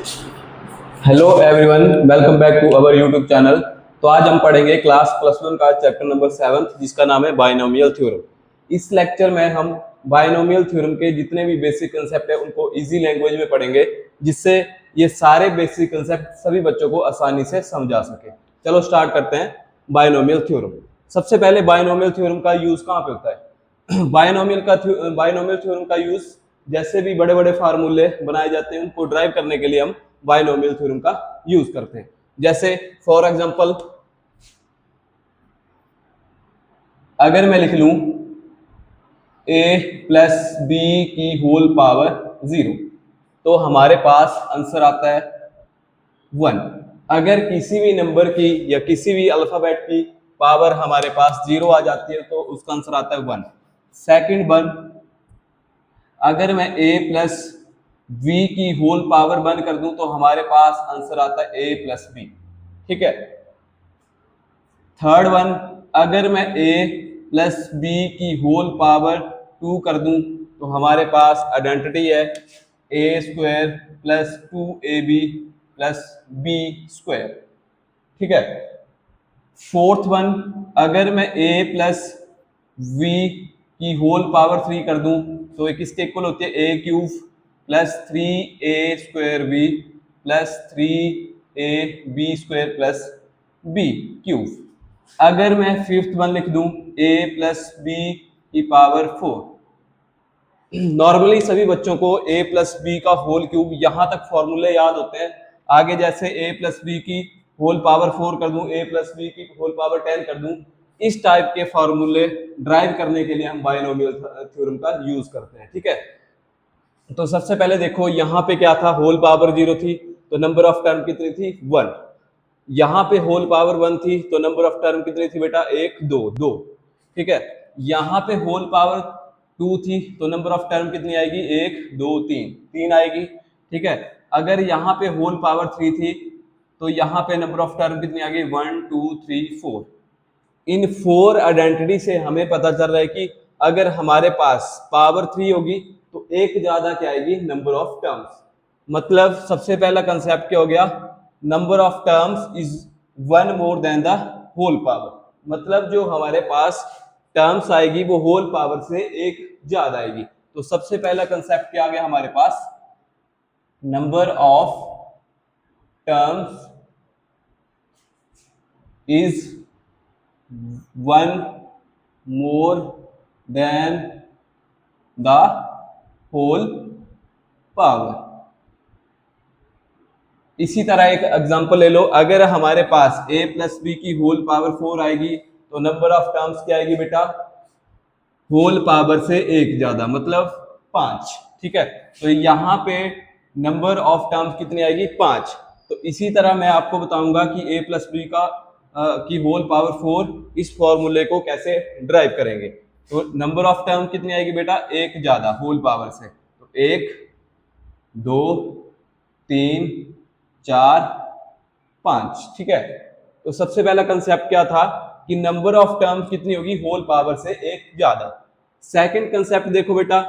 Hello everyone, welcome back to our YouTube channel. तो आज हम पढ़ेंगे क्लास +1 का चैप्टर नंबर 7 जिसका नाम है बायनोमियल थ्योरम। इस लेक्चर में हम बायनोमियल थ्योरम के जितने भी बेसिक कंसेप्ट है उनको इजी लैंग्वेज में पढ़ेंगे, जिससे ये सारे बेसिक कंसेप्ट सभी बच्चों को आसानी से समझा सके। चलो स्टार्ट करते हैं बायनोमियल थ्योरम। सबसे पहले बायनोमियल थ्योरम का यूज कहाँ पे होता है? बायनोमियल थ्योरम का यूज जैसे भी बड़े बड़े फार्मूले बनाए जाते हैं उनको ड्राइव करने के लिए हम बायनोमियल थ्योरम का यूज करते हैं। जैसे फॉर एग्जांपल अगर मैं लिख लूं a प्लस बी की होल पावर 0 तो हमारे पास आंसर आता है 1। अगर किसी भी नंबर की या किसी भी अल्फाबेट की पावर हमारे पास 0 आ जाती है तो उसका आंसर आता है 1। सेकंड वन, अगर मैं a प्लस v की होल पावर 1 कर दूं तो हमारे पास आंसर आता है a प्लस बी। ठीक है। थर्ड वन, अगर मैं a प्लस बी की होल पावर 2 कर दूं तो हमारे पास आइडेंटिटी है a square plus 2ab plus b square. ठीक है। फोर्थ वन, अगर मैं a प्लस v की होल पावर 3 कर दूं तो ये किसके इक्वल होती है? a cube plus 3a square b plus 3ab square plus b cube. अगर मैं फिफ्थ वन लिख दूं a प्लस बी की पावर 4। नॉर्मली सभी बच्चों को a प्लस बी का होल क्यूब यहां तक फॉर्मूले याद होते हैं। आगे जैसे a प्लस बी की होल पावर 4 कर दूं, a प्लस बी की होल पावर 10 कर दूं, इस टाइप के फॉर्मूले ड्राइव करने के लिए हम बायनोमियल थ्योरम का यूज करते हैं। ठीक है। तो सबसे पहले देखो यहाँ पे क्या था, होल पावर 0 थी तो नंबर ऑफ टर्म कितनी थी? 1। यहाँ पे होल पावर 1 थी तो नंबर ऑफ टर्म कितनी थी बेटा? 1 2 2। ठीक है। यहाँ पे होल पावर 2 थी तो नंबर ऑफ टर्म कितनी आएगी? 1 2 3 3 आएगी। ठीक है। अगर यहाँ पे होल पावर 3 थी तो यहाँ पे नंबर ऑफ टर्म कितनी आ गई? 1 2 3 4। इन 4 आइडेंटिटी से हमें पता चल रहा है कि अगर हमारे पास पावर 3 होगी तो एक ज्यादा क्या आएगी? Number of terms. मतलब सबसे पहला कंसेप्ट क्या हो गया? Number of terms is 1 more than the whole power. मतलब जो हमारे पास टर्म्स आएगी वो होल पावर से एक ज्यादा आएगी। तो सबसे पहला कंसेप्ट क्या आ गया हमारे पास? Number of terms is 1 more than the whole power. इसी तरह एक एग्जांपल ले लो, अगर हमारे पास a प्लस बी की होल पावर 4 आएगी तो नंबर ऑफ टर्म्स क्या आएगी बेटा? होल पावर से एक ज्यादा, मतलब 5। ठीक है। तो यहाँ पे नंबर ऑफ टर्म्स कितनी आएगी? 5। तो इसी तरह मैं आपको बताऊंगा कि a प्लस बी की होल पावर 4 इस फॉर्मूले को कैसे ड्राइव करेंगे। तो नंबर ऑफ टर्म कितनी आएगी बेटा? एक ज्यादा होल पावर से। तो 1 2 3 4 5। ठीक है। तो सबसे पहला कंसेप्ट क्या था कि नंबर ऑफ टर्म्स कितनी होगी? होल पावर से एक ज्यादा। सेकंड कंसेप्ट देखो बेटा,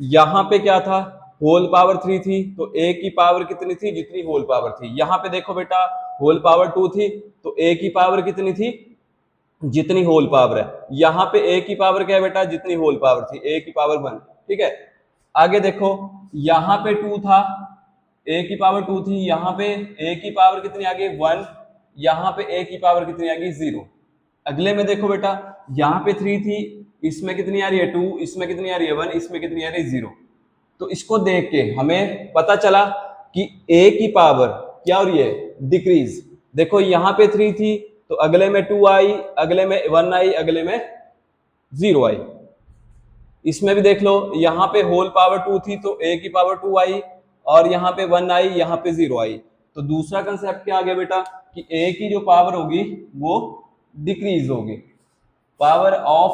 यहां पे क्या था? होल पावर 3 थी तो a की पावर कितनी थी? जितनी होल पावर थी। यहां पे देखो बेटा, होल पावर 2 थी तो a की पावर कितनी थी? जितनी होल पावर है। यहां पे a की पावर क्या है बेटा? जितनी होल पावर थी, a की पावर 1। ठीक है। आगे देखो, यहां पे 2 था, a की पावर 2 थी, यहाँ पे a की पावर कितनी आ गई? 1। यहाँ पे a की पावर कितनी आ गई? 0। अगले में देखो बेटा, यहाँ पे 3 थी, इसमें कितनी आ रही है? 2। इसमें कितनी आ रही है? 1। इसमें कितनी आ रही है? 0। तो इसको देख के हमें पता चला कि a की पावर क्या हो रही है? डिक्रीज। देखो यहाँ पे 3 थी तो अगले में 2 आई, अगले में 1 आई, अगले में 0 आई। इसमें भी देख लो, यहाँ पे होल पावर 2 थी तो a की पावर 2 आई और यहाँ पे 1 आई, यहाँ पे 0 आई। तो दूसरा कंसेप्ट क्या आ गया बेटा कि a की जो पावर होगी वो डिक्रीज होगी। Power of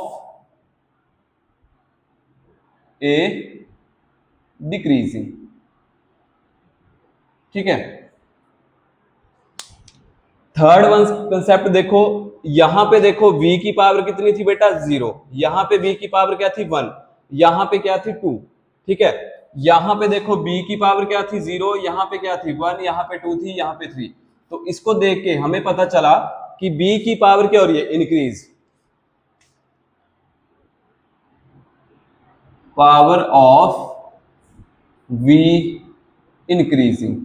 a decreasing. ठीक है। थर्ड वन कंसेप्ट देखो, यहां पे देखो v की पावर कितनी थी बेटा? 0। यहां पे v की पावर क्या थी? 1। यहां पे क्या थी? 2। ठीक है। यहाँ पे देखो b की पावर क्या थी 0, यहाँ पे क्या थी 1, यहाँ पे 2 थी, यहाँ पे 3। तो इसको देख के हमें पता चला कि b की पावर क्या हो रही है, increase. Power of v increasing,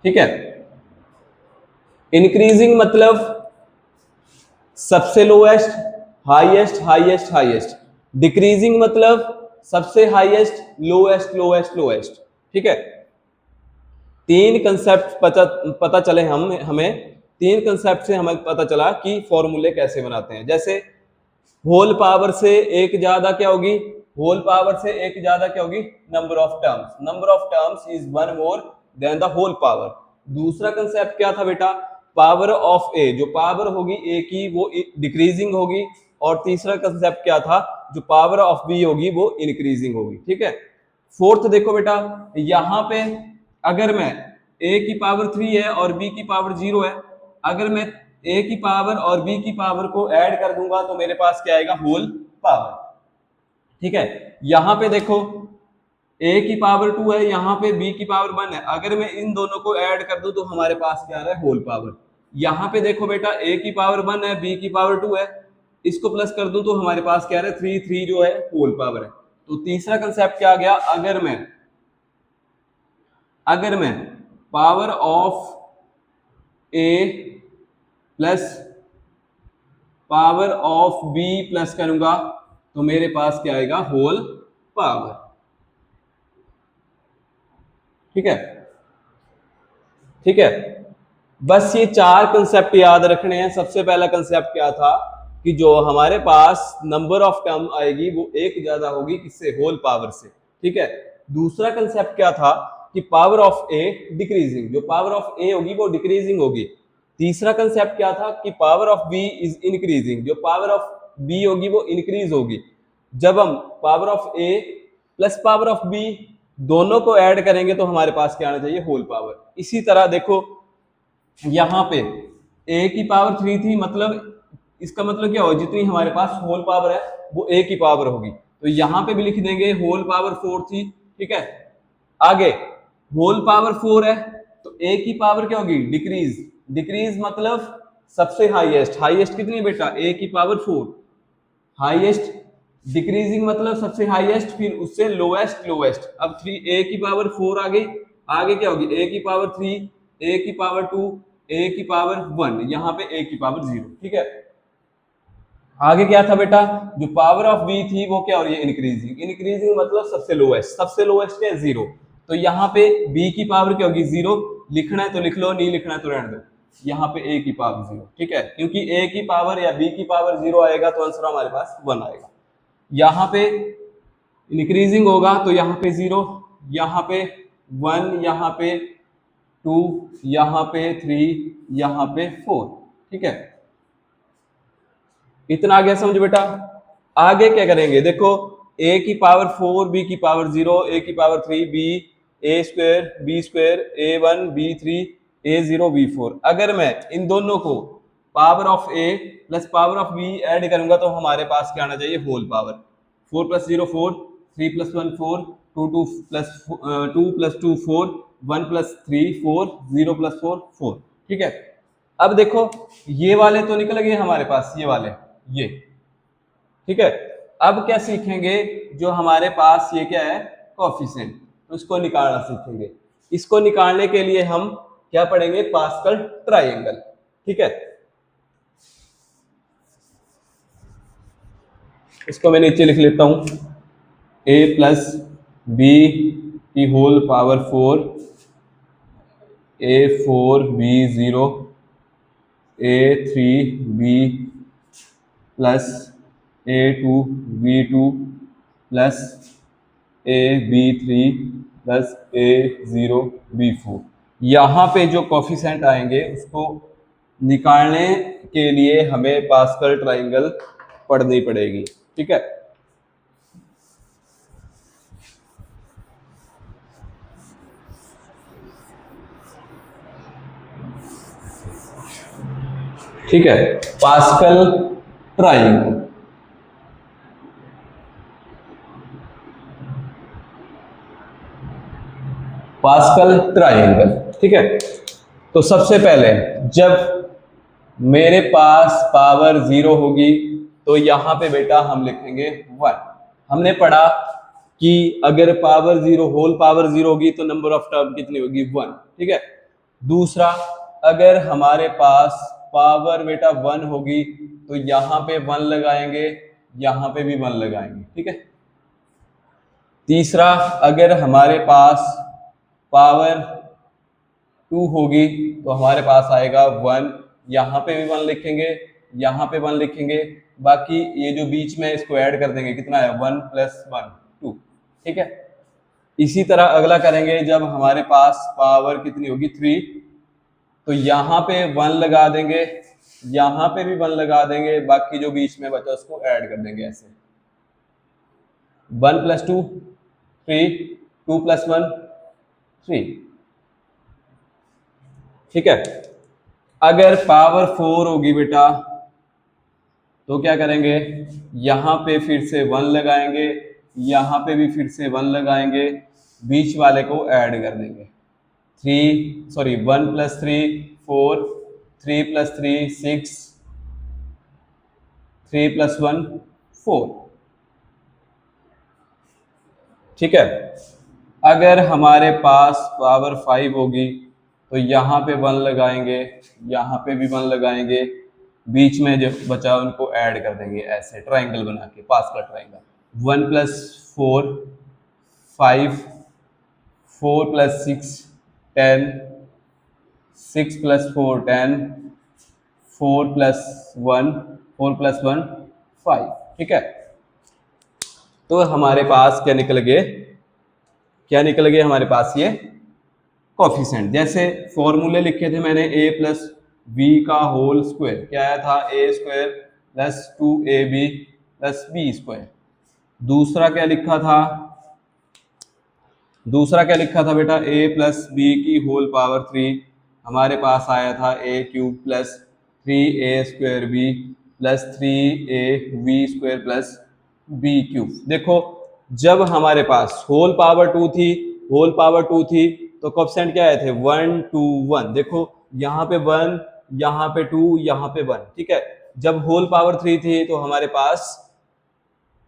ठीक है। इंक्रीजिंग मतलब सबसे lowest, highest, highest, highest. Decreasing मतलब सबसे हाईएस्ट, लोएस्ट, लोएस्ट, लोएस्ट, ठीक है। तीन कंसेप्ट पता चले हमें तीन कंसेप्ट से हमें पता चला कि फॉर्मूले कैसे बनाते हैं। जैसे होल पावर से एक ज्यादा क्या होगी, होल पावर से एक ज्यादा क्या होगी, number of terms. Number of terms is one more than the whole power. दूसरा कंसेप्ट क्या था बेटा, पावर ऑफ ए, जो पावर होगी ए की वो डिक्रीजिंग होगी। और तीसरा कंसेप्ट क्या था, जो पावर ऑफ बी होगी वो इंक्रीजिंग होगी, ठीक है। फोर्थ देखो बेटा, यहां पे अगर मैं a की पावर 3 है और b की पावर 0 है, अगर मैं a की पावर और b की पावर को ऐड कर दूंगा तो मेरे पास क्या आएगा, होल पावर, ठीक है। यहां पे देखो a की पावर 2 है, यहाँ पे b की पावर 1 है, अगर मैं इन दोनों को ऐड कर दूं तो हमारे पास क्या आ रहा है, होल पावर। यहाँ पे देखो बेटा a की पावर 1 है, b की पावर 2 है, इसको प्लस कर दूं तो हमारे पास क्या आ रहा है, 3, 3 जो है होल पावर है। तो तीसरा कंसेप्ट क्या आ गया, अगर मैं power of A plus power of B plus करूंगा तो मेरे पास क्या आएगा, होल पावर, ठीक है, ठीक है। बस ये चार कंसेप्ट याद रखने हैं। सबसे पहला कंसेप्ट क्या था कि जो हमारे पास नंबर ऑफ टर्म आएगी वो एक ज्यादा होगी किससे, होल पावर से, ठीक है। दूसरा कंसेप्ट क्या था कि पावर ऑफ ए डिक्रीजिंग, जो पावर ऑफ ए होगी वो डिक्रीजिंग होगी। तीसरा कंसेप्ट क्या था कि power of B is increasing, जो पावर ऑफ बी होगी वो इंक्रीज होगी। जब हम power of A plus power of B दोनों को ऐड करेंगे तो हमारे पास क्या आना चाहिए, होल पावर। इसी तरह देखो यहाँ पे a की पावर 3 थी, मतलब इसका मतलब क्या हो, जितनी हमारे पास होल पावर है वो a की पावर होगी, तो यहाँ पे भी लिख देंगे होल पावर 4 थी, ठीक है। आगे होल पावर 4 है तो a की पावर क्या होगी, डिक्रीज। डिक्रीज मतलब सबसे हाईएस्ट, हाईएस्ट कितनी बेटा, a की पावर 4, हाईएस्ट। डिक्रीजिंग मतलब सबसे हाईएस्ट, फिर उससे लोएस्ट, लोएस्ट। अब 3 a की पावर 4 आ गई, आगे क्या होगी, a की पावर 3, a की पावर 2, a की पावर 1, यहाँ पे a की पावर 0, ठीक है। आगे क्या था बेटा, जो पावर ऑफ b थी वो क्या हो रही है, इंक्रीजिंग। इंक्रीजिंग मतलब सबसे लोएस्ट, सबसे लोएस्ट क्या है, 0। तो यहाँ पे b की पावर क्या होगी, 0। लिखना है तो लिख लो, नहीं लिखना है तो रहने दो। यहाँ पे a की पावर 0, ठीक है, क्योंकि a की पावर या b की पावर 0 आएगा तो आंसर हमारे पास 1 आएगा। यहाँ पे इंक्रीजिंग होगा तो यहाँ पे 0, यहाँ पे 1, यहाँ पे 2, यहाँ पे 3, यहाँ पे 4, ठीक है। इतना आ गया समझ बेटा। आगे क्या करेंगे, देखो a की पावर 4, b की पावर 0, a की power 3, b, a square, b square, a1, b3, a0, b4। अगर मैं इन दोनों को power of a plus power of b add करूंगा तो हमारे पास क्या आना चाहिए, whole power. 4 plus 0 4, 3 plus 1 4, 2 plus 2 4, 1 plus 3 4, 0 plus 4 4, ठीक है। अब देखो ये वाले तो निकल गए हमारे पास, ये वाले, ये, ठीक है। अब क्या सीखेंगे, जो हमारे पास ये क्या है, कोएफिशिएंट, तो इसको निकालना सीखेंगे। इसको निकालने के लिए हम क्या पढ़ेंगे, पास्कल ट्रायंगल, ठीक है। इसको मैं नीचे लिख लेता हूं, a प्लस बी की whole power 4, a4 b0, a3 b plus a2 b2 plus a b3 plus a0 b4। यहाँ पे जो कोफिशिएंट आएंगे उसको निकालने के लिए हमें पास्कल ट्रायंगल पढ़नी पड़ेगी, ठीक है। ठीक है, पास्कल ट्रायंगल। Pascal triangle. ठीक है, तो सबसे पहले जब मेरे पास पावर 0 होगी तो यहाँ पे बेटा हम लिखेंगे 1। हमने पढ़ा कि अगर पावर 0 होल पावर 0 होगी तो नंबर ऑफ टर्म कितनी होगी 1। ठीक है, दूसरा अगर हमारे पास पावर बेटा 1 होगी तो यहाँ पे 1 लगाएंगे, यहाँ पे भी 1 लगाएंगे। ठीक है, तीसरा अगर हमारे पास पावर 2 होगी तो हमारे पास आएगा 1, यहाँ पे भी 1 लिखेंगे, यहाँ पे 1 लिखेंगे, बाकी ये जो बीच में इसको ऐड कर देंगे, कितना है 1 + 1 2। ठीक है, इसी तरह अगला करेंगे जब हमारे पास पावर कितनी होगी 3, तो यहाँ पे 1 लगा देंगे, यहाँ पे भी 1 लगा देंगे, बाकी जो बीच में बचा उसको ऐड कर देंगे ऐसे 1 + 2 3, 2 + 1 3। ठीक है, अगर पावर 4 होगी बेटा तो क्या करेंगे, यहाँ पे फिर से 1 लगाएंगे, यहाँ पे भी फिर से 1 लगाएंगे, बीच वाले को ऐड कर देंगे 1 + 3 4, 3 + 3 6, 3 + 1 4। ठीक है, अगर हमारे पास पावर 5 होगी तो यहाँ पे 1 लगाएंगे, यहाँ पे भी 1 लगाएंगे, बीच में जो बचा उनको ऐड कर देंगे ऐसे ट्रायंगल बना के, पास्कल ट्रायंगल 1 + 4 5, 4 + 6 10, 6 + 4 10, 4 + 1 5। ठीक है, तो हमारे पास क्या निकल गए हमारे पास ये कोफिशिएंट। जैसे फॉर्मूले लिखे थे मैंने a + b का होल स्क्वायर, क्या आया था a² + 2ab + b²। दूसरा क्या लिखा था बेटा a + b की होल पावर 3, हमारे पास आया था a³ + 3a²b + 3ab² + b³। देखो जब हमारे पास होल पावर 2 थी तो कोएफिशिएंट क्या आए थे 1 2 1। देखो यहाँ पे 1, यहाँ पे 2, यहाँ पे 1। ठीक है, जब होल पावर 3 थी तो हमारे पास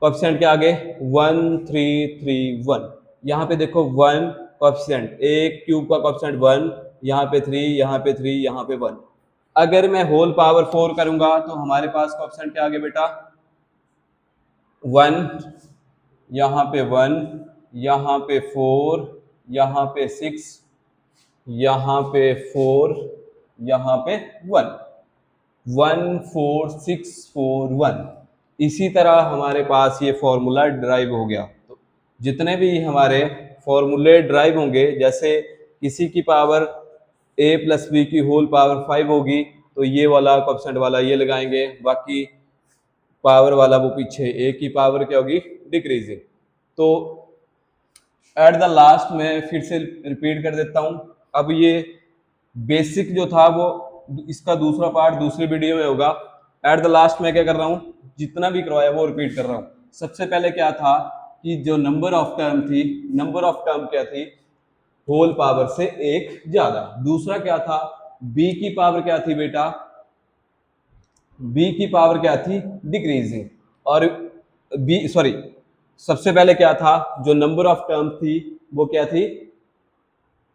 कोएफिशिएंट क्या आ गए 1 3 3 1। यहाँ पे देखो 1 कोएफिशिएंट, a³ का कोएफिशिएंट 1, यहाँ पे 3, यहाँ पे 3, यहाँ पे 1। अगर मैं होल पावर 4 करूंगा तो हमारे पास कोएफिशिएंट क्या आ गया बेटा 1, यहाँ पे 1, यहाँ पे 4, यहाँ पे 6, यहाँ पे 4, यहाँ पे 1 1 4 6 4 1। इसी तरह हमारे पास ये फॉर्मूला ड्राइव हो गया। तो जितने भी हमारे फॉर्मूले ड्राइव होंगे, जैसे किसी की पावर a + b की होल पावर 5 होगी तो ये वाला कोएफिशिएंट वाला ये लगाएंगे, बाकी पावर वाला वो पीछे a की पावर क्या होगी डिक्रीजिंग। तो एट द लास्ट में फिर से रिपीट कर देता हूं। अब ये बेसिक जो था वो इसका दूसरा पार्ट दूसरी वीडियो में होगा। एट द लास्ट में क्या कर रहा हूं, जितना भी करवाया वो रिपीट कर रहा हूं। सबसे पहले क्या था कि जो नंबर ऑफ टर्म क्या थी होल पावर से एक ज्यादा। दूसरा क्या था b की पावर क्या थी बेटा, b की पावर क्या थी डिक्रीजिंग। और सबसे पहले क्या था जो नंबर ऑफ टर्म थी वो क्या थी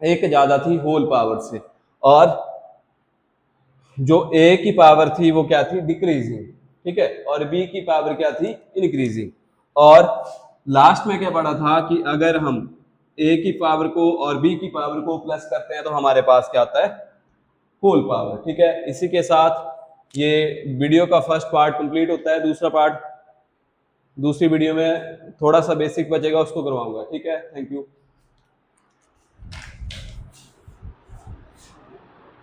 एक ज्यादा थी होल पावर से, और जो a की पावर थी वो क्या थी डिक्रीजिंग। ठीक है, और b की पावर क्या थी इंक्रीजिंग। और लास्ट में क्या पढ़ा था कि अगर हम a की पावर को और b की पावर को प्लस करते हैं तो हमारे पास क्या आता है होल पावर। ठीक है, इसी के साथ ये वीडियो का फर्स्ट पार्ट कंप्लीट होता है। दूसरा पार्ट दूसरी वीडियो में थोड़ा सा बेसिक बचेगा, उसको करवाऊंगा। ठीक है, थैंक यू।